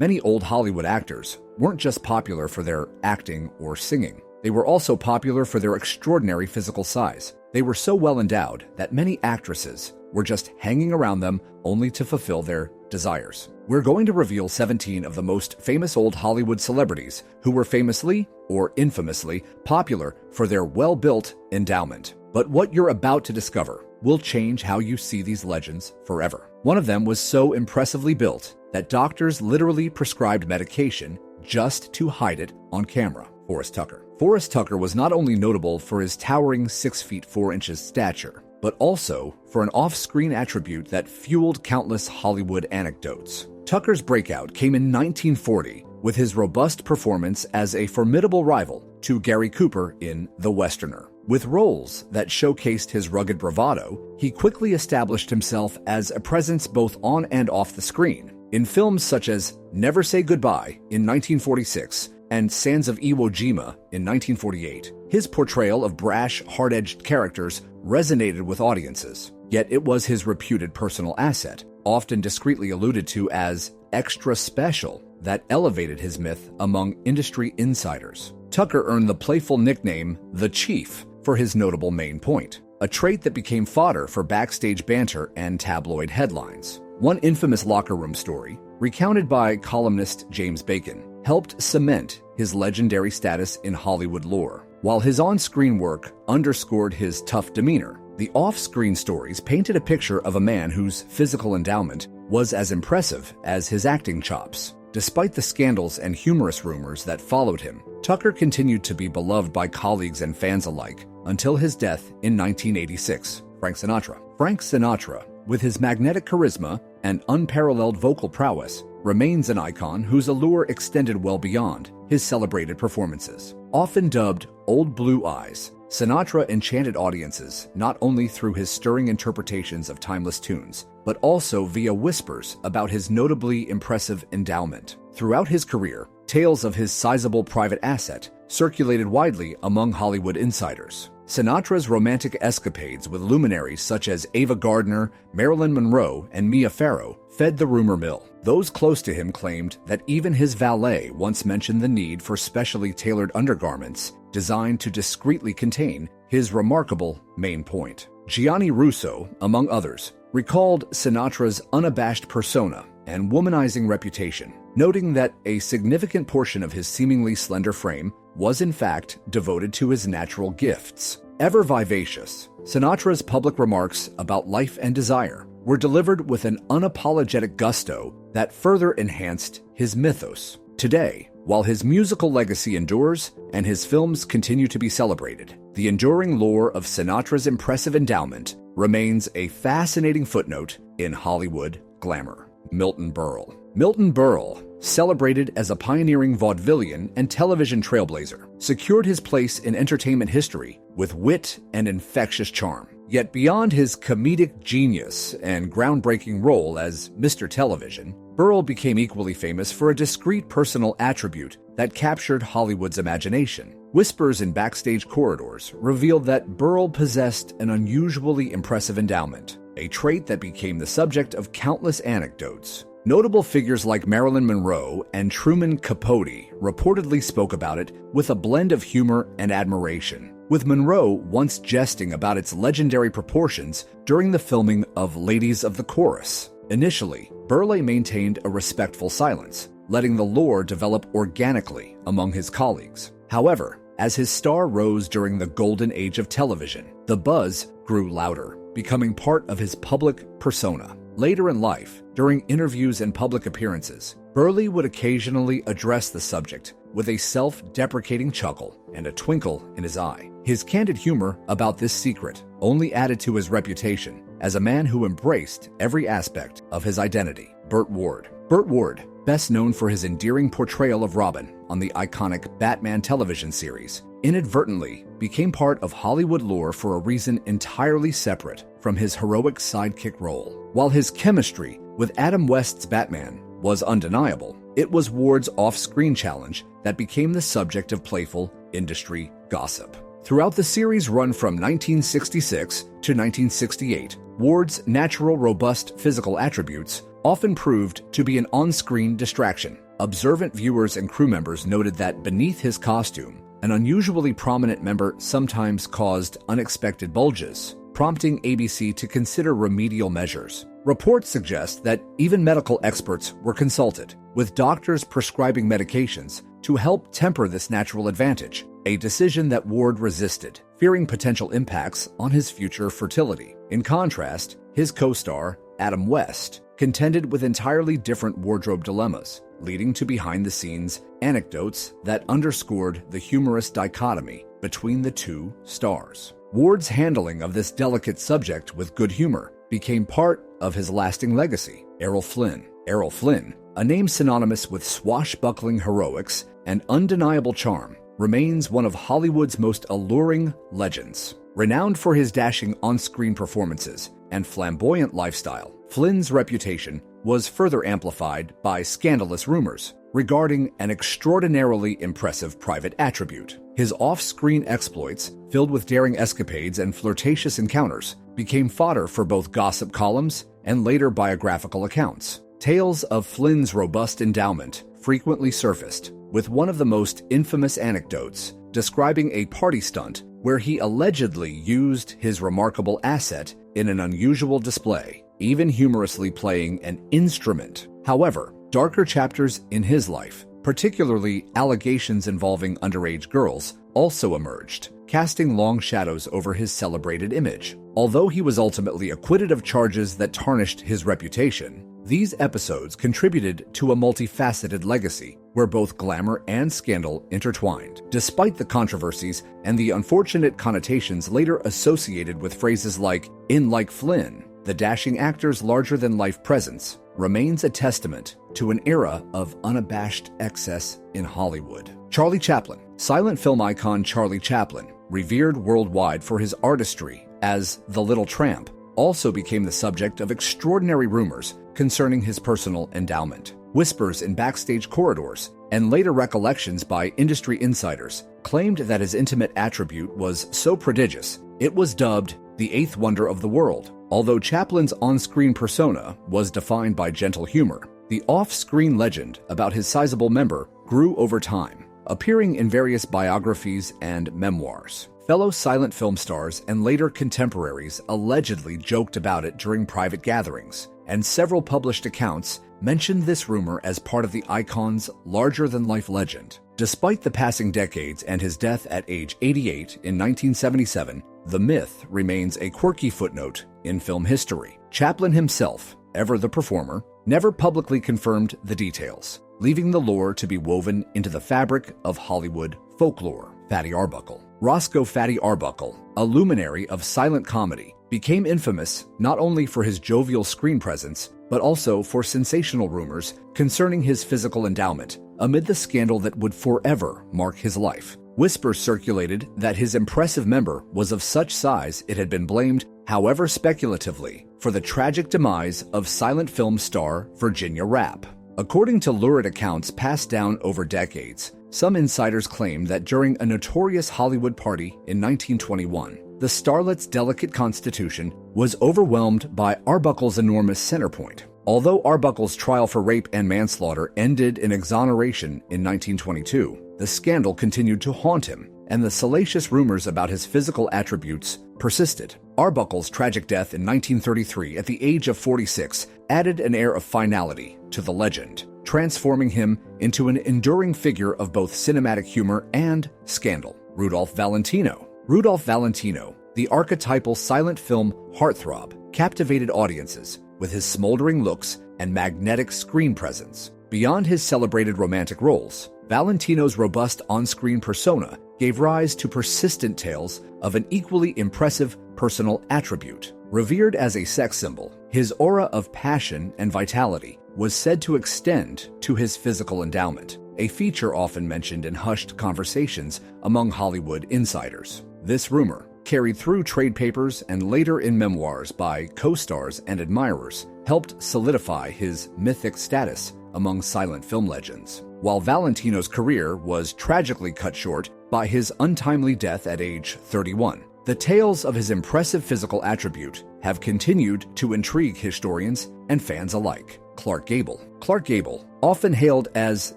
Many old Hollywood actors weren't just popular for their acting or singing. They were also popular for their extraordinary physical size. They were so well endowed that many actresses were just hanging around them only to fulfill their desires. We're going to reveal 17 of the most famous old Hollywood celebrities who were famously or infamously popular for their well-built endowment. But what you're about to discover will change how you see these legends forever. One of them was so impressively built that doctors literally prescribed medication just to hide it on camera. Forrest Tucker. Forrest Tucker was not only notable for his towering 6 feet 4 inches stature, but also for an off-screen attribute that fueled countless Hollywood anecdotes. Tucker's breakout came in 1940 with his robust performance as a formidable rival to Gary Cooper in The Westerner. With roles that showcased his rugged bravado, he quickly established himself as a presence both on and off the screen. In films such as Never Say Goodbye in 1946 and Sands of Iwo Jima in 1948, his portrayal of brash, hard-edged characters resonated with audiences. Yet it was his reputed personal asset, often discreetly alluded to as extra special, that elevated his myth among industry insiders. Tucker earned the playful nickname The Chief for his notable main point, a trait that became fodder for backstage banter and tabloid headlines. One infamous locker room story, recounted by columnist James Bacon, helped cement his legendary status in Hollywood lore. While his on-screen work underscored his tough demeanor, the off-screen stories painted a picture of a man whose physical endowment was as impressive as his acting chops. Despite the scandals and humorous rumors that followed him, Tucker continued to be beloved by colleagues and fans alike until his death in 1986. Frank Sinatra, with his magnetic charisma and unparalleled vocal prowess, remains an icon whose allure extended well beyond his celebrated performances. Often dubbed Old Blue Eyes, Sinatra enchanted audiences not only through his stirring interpretations of timeless tunes, but also via whispers about his notably impressive endowment. Throughout his career, tales of his sizable private asset circulated widely among Hollywood insiders. Sinatra's romantic escapades with luminaries such as Ava Gardner, Marilyn Monroe, and Mia Farrow fed the rumor mill. Those close to him claimed that even his valet once mentioned the need for specially tailored undergarments designed to discreetly contain his remarkable main point. Gianni Russo, among others, recalled Sinatra's unabashed persona and womanizing reputation, noting that a significant portion of his seemingly slender frame was in fact devoted to his natural gifts. Ever vivacious, Sinatra's public remarks about life and desire were delivered with an unapologetic gusto that further enhanced his mythos. Today, while his musical legacy endures and his films continue to be celebrated, the enduring lore of Sinatra's impressive endowment remains a fascinating footnote in Hollywood glamour. Milton Berle. Milton Berle, celebrated as a pioneering vaudevillian and television trailblazer, secured his place in entertainment history with wit and infectious charm. Yet beyond his comedic genius and groundbreaking role as Mr. Television, Berle became equally famous for a discreet personal attribute that captured Hollywood's imagination. Whispers in backstage corridors revealed that Berle possessed an unusually impressive endowment, a trait that became the subject of countless anecdotes. Notable figures like Marilyn Monroe and Truman Capote reportedly spoke about it with a blend of humor and admiration, with Monroe once jesting about its legendary proportions during the filming of Ladies of the Chorus. Initially, Berle maintained a respectful silence, letting the lore develop organically among his colleagues. However, as his star rose during the golden age of television, the buzz grew louder, becoming part of his public persona. Later in life, during interviews and public appearances, Berle would occasionally address the subject with a self-deprecating chuckle and a twinkle in his eye. His candid humor about this secret only added to his reputation as a man who embraced every aspect of his identity. Burt Ward. Burt Ward, best known for his endearing portrayal of Robin on the iconic Batman television series, inadvertently became part of Hollywood lore for a reason entirely separate from his heroic sidekick role. While his chemistry with Adam West's Batman was undeniable, it was Ward's off-screen challenge that became the subject of playful industry gossip. Throughout the series run from 1966 to 1968, Ward's natural, robust physical attributes often proved to be an on-screen distraction. Observant viewers and crew members noted that beneath his costume, an unusually prominent member sometimes caused unexpected bulges, prompting ABC to consider remedial measures. Reports suggest that even medical experts were consulted, with doctors prescribing medications to help temper this natural advantage, a decision that Ward resisted, fearing potential impacts on his future fertility. In contrast, his co-star, Adam West, contended with entirely different wardrobe dilemmas, leading to behind-the-scenes anecdotes that underscored the humorous dichotomy between the two stars. Ward's handling of this delicate subject with good humor became part of his lasting legacy. Errol Flynn. Errol Flynn, a name synonymous with swashbuckling heroics and undeniable charm, remains one of Hollywood's most alluring legends. Renowned for his dashing on-screen performances and flamboyant lifestyle, Flynn's reputation was further amplified by scandalous rumors regarding an extraordinarily impressive private attribute. His off-screen exploits, filled with daring escapades and flirtatious encounters, became fodder for both gossip columns and later biographical accounts. Tales of Flynn's robust endowment frequently surfaced, with one of the most infamous anecdotes describing a party stunt where he allegedly used his remarkable asset in an unusual display, even humorously playing an instrument. However, darker chapters in his life, particularly allegations involving underage girls, also emerged, casting long shadows over his celebrated image. Although he was ultimately acquitted of charges that tarnished his reputation, these episodes contributed to a multifaceted legacy where both glamour and scandal intertwined. Despite the controversies and the unfortunate connotations later associated with phrases like "in like Flynn," the dashing actor's larger-than-life presence remains a testament to an era of unabashed excess in Hollywood. Charlie Chaplin. Silent film icon Charlie Chaplin, revered worldwide for his artistry as the Little Tramp, also became the subject of extraordinary rumors concerning his personal endowment. Whispers in backstage corridors and later recollections by industry insiders claimed that his intimate attribute was so prodigious it was dubbed the eighth wonder of the world. Although Chaplin's on-screen persona was defined by gentle humor, the off-screen legend about his sizable member grew over time, appearing in various biographies and memoirs. Fellow silent film stars and later contemporaries allegedly joked about it during private gatherings, and several published accounts mentioned this rumor as part of the icon's larger-than-life legend. Despite the passing decades and his death at age 88 in 1977, the myth remains a quirky footnote in film history. Chaplin himself, ever the performer, never publicly confirmed the details, leaving the lore to be woven into the fabric of Hollywood folklore. Fatty Arbuckle. Roscoe Fatty Arbuckle, a luminary of silent comedy, became infamous not only for his jovial screen presence, but also for sensational rumors concerning his physical endowment, amid the scandal that would forever mark his life. Whispers circulated that his impressive member was of such size it had been blamed, however speculatively, for the tragic demise of silent film star Virginia Rappe. According to lurid accounts passed down over decades, some insiders claim that during a notorious Hollywood party in 1921, the starlet's delicate constitution was overwhelmed by Arbuckle's enormous center point. Although Arbuckle's trial for rape and manslaughter ended in exoneration in 1922, the scandal continued to haunt him, and the salacious rumors about his physical attributes persisted. Arbuckle's tragic death in 1933 at the age of 46 added an air of finality to the legend, transforming him into an enduring figure of both cinematic humor and scandal. Rudolph Valentino. Rudolph Valentino, the archetypal silent film heartthrob, captivated audiences with his smoldering looks and magnetic screen presence. Beyond his celebrated romantic roles, Valentino's robust on-screen persona gave rise to persistent tales of an equally impressive personal attribute. Revered as a sex symbol, his aura of passion and vitality was said to extend to his physical endowment, a feature often mentioned in hushed conversations among Hollywood insiders. This rumor, carried through trade papers and later in memoirs by co-stars and admirers, helped solidify his mythic status among silent film legends. While Valentino's career was tragically cut short by his untimely death at age 31, the tales of his impressive physical attribute have continued to intrigue historians and fans alike. Clark Gable. Clark Gable, often hailed as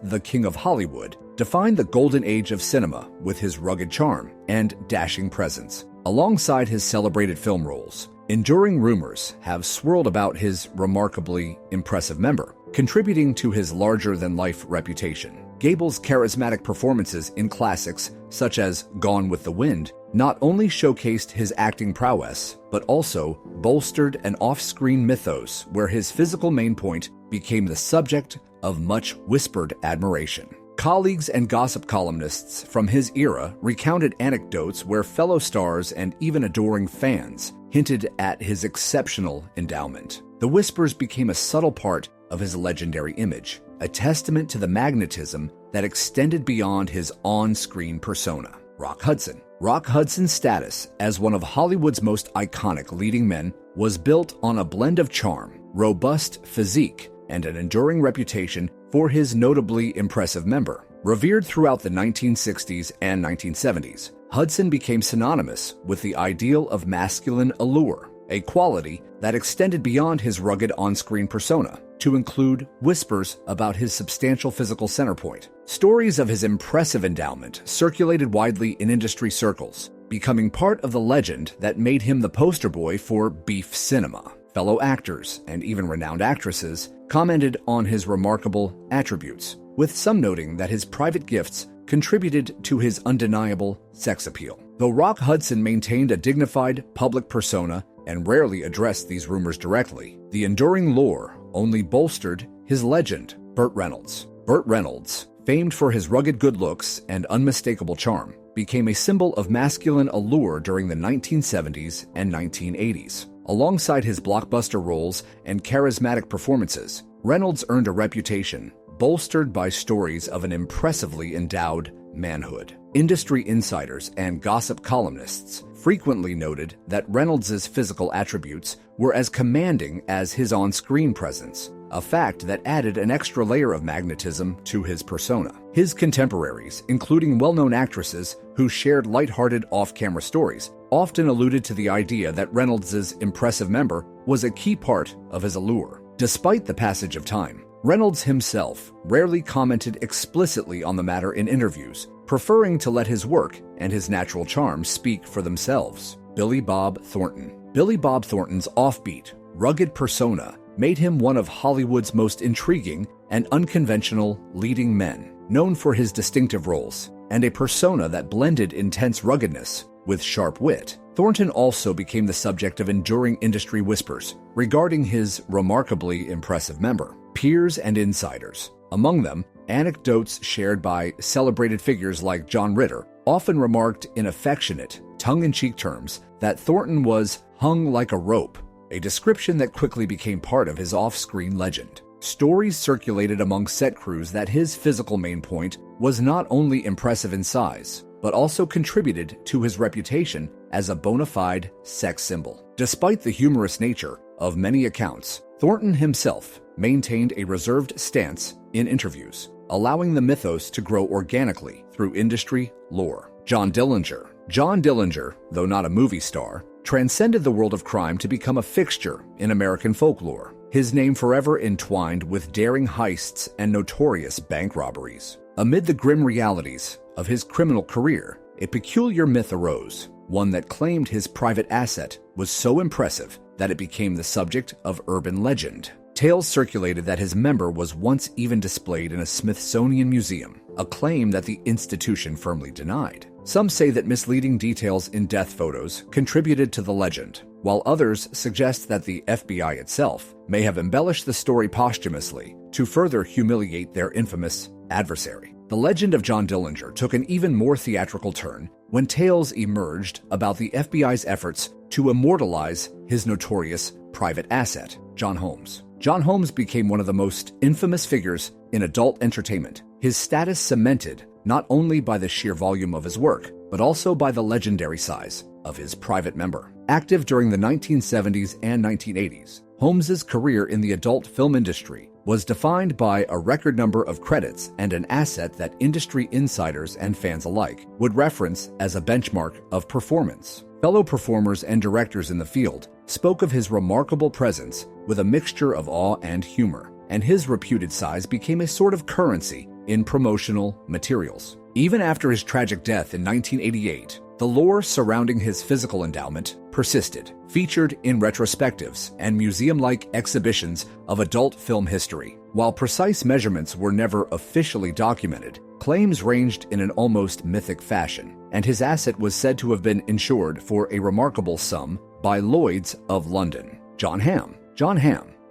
the King of Hollywood, defined the golden age of cinema with his rugged charm and dashing presence. Alongside his celebrated film roles, enduring rumors have swirled about his remarkably impressive member, contributing to his larger-than-life reputation. Gable's charismatic performances in classics such as Gone with the Wind not only showcased his acting prowess, but also bolstered an off-screen mythos where his physical main point became the subject of much whispered admiration. Colleagues and gossip columnists from his era recounted anecdotes where fellow stars and even adoring fans hinted at his exceptional endowment. The whispers became a subtle part of his legendary image, a testament to the magnetism that extended beyond his on-screen persona. Rock Hudson. Rock Hudson's status as one of Hollywood's most iconic leading men was built on a blend of charm, robust physique, and an enduring reputation for his notably impressive member. Revered throughout the 1960s and 1970s, Hudson became synonymous with the ideal of masculine allure, a quality that extended beyond his rugged on-screen persona to include whispers about his substantial physical centerpoint. Stories of his impressive endowment circulated widely in industry circles, becoming part of the legend that made him the poster boy for beef cinema. Fellow actors and even renowned actresses commented on his remarkable attributes, with some noting that his private gifts contributed to his undeniable sex appeal. Though Rock Hudson maintained a dignified public persona and rarely addressed these rumors directly, the enduring lore only bolstered his legend. Burt Reynolds. Burt Reynolds, famed for his rugged good looks and unmistakable charm, became a symbol of masculine allure during the 1970s and 1980s. Alongside his blockbuster roles and charismatic performances, Reynolds earned a reputation bolstered by stories of an impressively endowed manhood. Industry insiders and gossip columnists frequently noted that Reynolds' physical attributes were as commanding as his on-screen presence, a fact that added an extra layer of magnetism to his persona. His contemporaries, including well-known actresses who shared lighthearted off-camera stories, often alluded to the idea that Reynolds' impressive member was a key part of his allure. Despite the passage of time, Reynolds himself rarely commented explicitly on the matter in interviews, preferring to let his work and his natural charm speak for themselves. Billy Bob Thornton. Billy Bob Thornton's offbeat, rugged persona made him one of Hollywood's most intriguing and unconventional leading men, known for his distinctive roles and a persona that blended intense ruggedness with sharp wit. Thornton also became the subject of enduring industry whispers regarding his remarkably impressive member. Peers and insiders, among them anecdotes shared by celebrated figures like John Ritter, often remarked in affectionate, tongue-in-cheek terms that Thornton was hung like a rope, a description that quickly became part of his off-screen legend. Stories circulated among set crews that his physical main point was not only impressive in size, but also contributed to his reputation as a bona fide sex symbol. Despite the humorous nature of many accounts, Thornton himself maintained a reserved stance in interviews, allowing the mythos to grow organically through industry lore. John Dillinger. John Dillinger, though not a movie star, transcended the world of crime to become a fixture in American folklore, his name forever entwined with daring heists and notorious bank robberies. Amid the grim realities of his criminal career, a peculiar myth arose, one that claimed his private asset was so impressive that it became the subject of urban legend. Tales circulated that his member was once even displayed in a Smithsonian museum, a claim that the institution firmly denied. Some say that misleading details in death photos contributed to the legend, while others suggest that the FBI itself may have embellished the story posthumously to further humiliate their infamous adversary. The legend of John Dillinger took an even more theatrical turn when tales emerged about the FBI's efforts to immortalize his notorious private asset, John Holmes. John Holmes became one of the most infamous figures in adult entertainment, his status cemented not only by the sheer volume of his work, but also by the legendary size of his private member. Active during the 1970s and 1980s, Holmes's career in the adult film industry was defined by a record number of credits and an asset that industry insiders and fans alike would reference as a benchmark of performance. Fellow performers and directors in the field spoke of his remarkable presence with a mixture of awe and humor, and his reputed size became a sort of currency in promotional materials. Even after his tragic death in 1988, the lore surrounding his physical endowment persisted, featured in retrospectives and museum-like exhibitions of adult film history. While precise measurements were never officially documented, claims ranged in an almost mythic fashion, and his asset was said to have been insured for a remarkable sum by Lloyd's of London. John Hamm,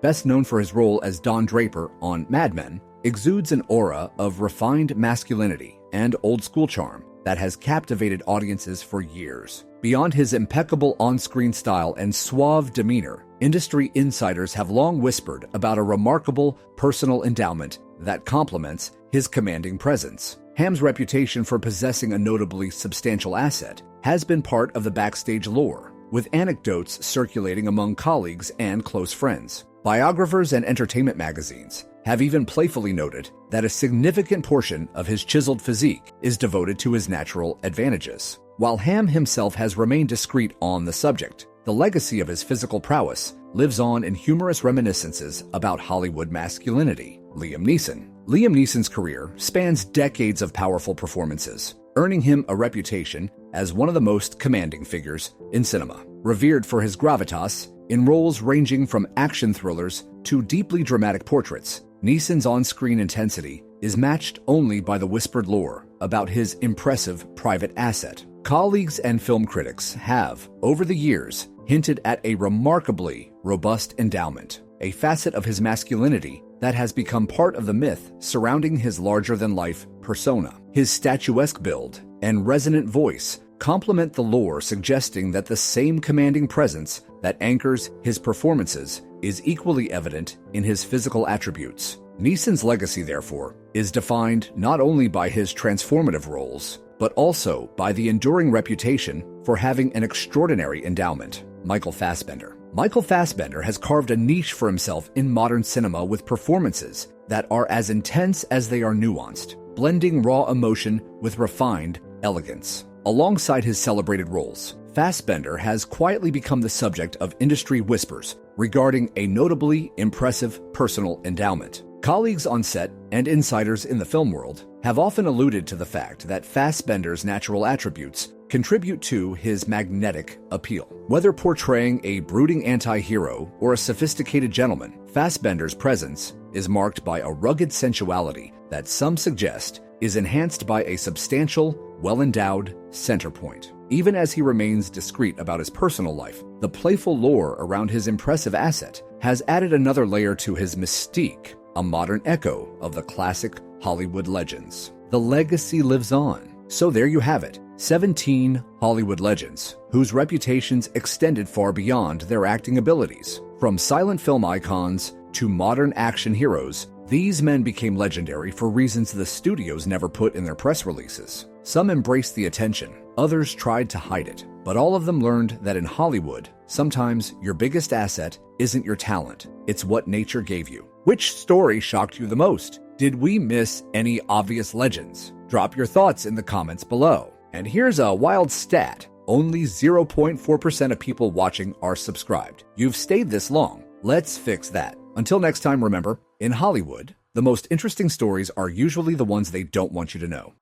best known for his role as Don Draper on Mad Men, exudes an aura of refined masculinity and old-school charm that has captivated audiences for years. Beyond his impeccable on-screen style and suave demeanor, industry insiders have long whispered about a remarkable personal endowment that complements his commanding presence. Hamm's reputation for possessing a notably substantial asset has been part of the backstage lore, with anecdotes circulating among colleagues and close friends. Biographers and entertainment magazines have even playfully noted that a significant portion of his chiseled physique is devoted to his natural advantages. While Hamm himself has remained discreet on the subject, the legacy of his physical prowess lives on in humorous reminiscences about Hollywood masculinity. Liam Neeson's career spans decades of powerful performances, earning him a reputation as one of the most commanding figures in cinema. Revered for his gravitas in roles ranging from action thrillers to deeply dramatic portraits, Neeson's on-screen intensity is matched only by the whispered lore about his impressive private asset. Colleagues and film critics have, over the years, hinted at a remarkably robust endowment, a facet of his masculinity that has become part of the myth surrounding his larger-than-life persona. His statuesque build and resonant voice complement the lore, suggesting that the same commanding presence that anchors his performances is equally evident in his physical attributes. Neeson's legacy, therefore, is defined not only by his transformative roles, but also by the enduring reputation for having an extraordinary endowment. Michael Fassbender has carved a niche for himself in modern cinema with performances that are as intense as they are nuanced, blending raw emotion with refined elegance. Alongside his celebrated roles, Fassbender has quietly become the subject of industry whispers regarding a notably impressive personal endowment. Colleagues on set and insiders in the film world have often alluded to the fact that Fassbender's natural attributes contribute to his magnetic appeal. Whether portraying a brooding anti-hero or a sophisticated gentleman, Fassbender's presence is marked by a rugged sensuality that some suggest is enhanced by a substantial, well-endowed center point. Even as he remains discreet about his personal life, the playful lore around his impressive asset has added another layer to his mystique, a modern echo of the classic Hollywood legends. The legacy lives on. So there you have it, 17 Hollywood legends, whose reputations extended far beyond their acting abilities. From silent film icons to modern action heroes, these men became legendary for reasons the studios never put in their press releases. Some embraced the attention, others tried to hide it, but all of them learned that in Hollywood, sometimes your biggest asset isn't your talent, it's what nature gave you. Which story shocked you the most? Did we miss any obvious legends? Drop your thoughts in the comments below. And here's a wild stat. Only 0.4% of people watching are subscribed. You've stayed this long. Let's fix that. Until next time, remember, in Hollywood, the most interesting stories are usually the ones they don't want you to know.